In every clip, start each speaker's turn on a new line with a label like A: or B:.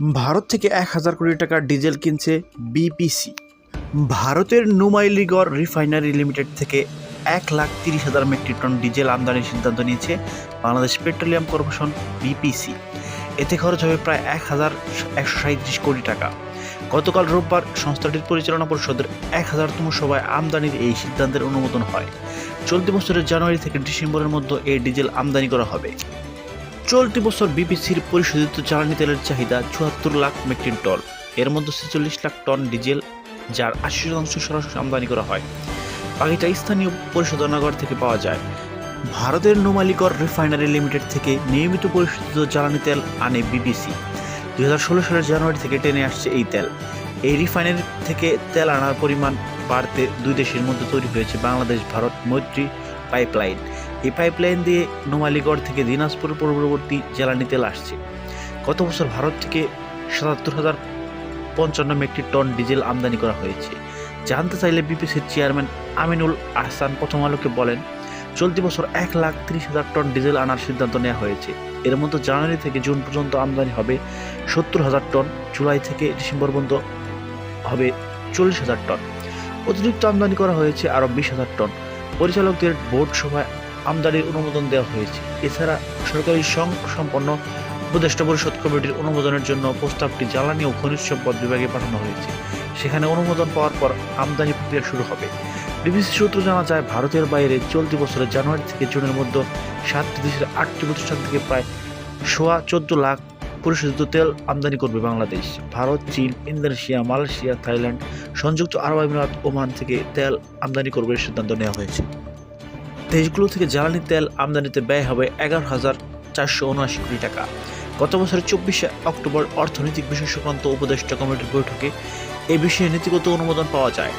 A: ভারত থেকে ১,০০০ কোটি টাকার ডিজেল কিনছে বিপিসি। ভারতের নুমাইলিগড় রিফাইনারি লিমিটেড থেকে ১,৩০,০০০ মেট্রিক টন ডিজেল আমদানির সিদ্ধান্ত নিয়েছে বাংলাদেশ পেট্রোলিয়াম কর্পোরেশন বিপিসি। এতে খরচ হবে প্রায় ১,১৩৭ কোটি টাকা। গতকাল রোববার সংস্থাটির পরিচালনা পরিষদের ১,০০০তম সভায় আমদানির এই সিদ্ধান্তের অনুমোদন হয়। চলতি বছরের জানুয়ারি থেকে ডিসেম্বরের মধ্যে এই ডিজেল আমদানি করা হবে। চলতি বছর বিপিসির পরিশোধিত জ্বালানি তেলের চাহিদা ৭৪ লাখ মেট্রিক টন, এর মধ্যে ৪৬ লাখ টন ডিজেল, যার ৮০% সরাসরি আমদানি করা হয়। বাকিটা স্থানীয় পরিশোধনাগার থেকে পাওয়া যায়। ভারতের নুমাইলিগড় রিফাইনারি লিমিটেড থেকে নিয়মিত পরিশোধিত জ্বালানি তেল আনে বিপিসি। ২০১৬ সালের জানুয়ারি থেকে টেনে আসছে এই তেল। এই রিফাইনারি থেকে তেল আনার পরিমাণ বাড়তে দুই দেশের মধ্যে তৈরি হয়েছে বাংলাদেশ ভারত মৈত্রী পাইপলাইন। এই পাইপলাইন দিয়ে নুমাইলিগড় থেকে দিনাজপুর পূর্ববর্তী জ্বালানি তেল আসছে। গত বছর ভারত থেকে ৭৭,০৫৫ মেট্রিক টন ডিজেল আমদানি করা হয়েছে। জানতে চাইলে বিপিসির চেয়ারম্যান আমিনুল আহসান প্রথম আলোকে বলেন, চলতি বছর ১,৩০,০০০ টন ডিজেল আনার সিদ্ধান্ত নেওয়া হয়েছে। এর মধ্যে জানুয়ারি থেকে জুন পর্যন্ত আমদানি হবে ৭০,০০০ টন, জুলাই থেকে ডিসেম্বর পর্যন্ত হবে ৪০,০০০ টন। অতিরিক্ত আমদানি করা হয়েছে আরও ২০,০০০ টন। পরিচালকদের বোর্ড সভায় আমদানির অনুমোদন দেওয়া হয়েছে। এছাড়া সরকারি সম্পন্ন উপদেষ্টা পরিষদ কমিটির অনুমোদনের জন্য প্রস্তাবটি জ্বালানি ও খনিজ সম্পদ বিভাগে পাঠানো হয়েছে। সেখানে অনুমোদন পাওয়ার পর আমদানি প্রক্রিয়া শুরু হবে। বিবিসি সূত্র জানা যায়, ভারতের বাইরে চলতি বছরের জানুয়ারি থেকে জুনের মধ্যে ৭টি দেশের ৮টি প্রতিষ্ঠান থেকে প্রায় ১৪ লাখ পরিশোধিত তেল আমদানি করবে বাংলাদেশ। ভারত, চীন, ইন্দোনেশিয়া, মালয়েশিয়া, থাইল্যান্ড, সংযুক্ত আরব আমিরাত, ওমান থেকে তেল আমদানি করবে সিদ্ধান্ত নেওয়া হয়েছে। দেশগুলো থেকে জ্বালানি তেল আমদানিতে ব্যয় হবে ১১,৪৭৯ কোটি টাকা। গত বছরের ২৪শে অক্টোবর অর্থনৈতিক বিষয় সংক্রান্ত উপদেষ্টা কমিটির বৈঠকে এই বিষয়ে নীতিগত অনুমোদন পাওয়া যায়।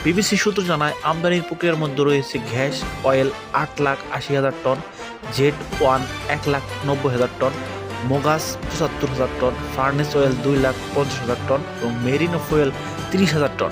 A: বিবিসি সূত্র জানায়, আমদানির প্রক্রিয়ার মধ্যে রয়েছে গ্যাস অয়েল ৮,৮০,০০০ টন, জেট ওয়ান ১,৯০,০০০ টন, মোগাস ৭৫,০০০ টন, ফার্নেস অয়েল ২,৫০,০০০ টন এবং মেরিনো ফুয়েল ৩০,০০০ টন।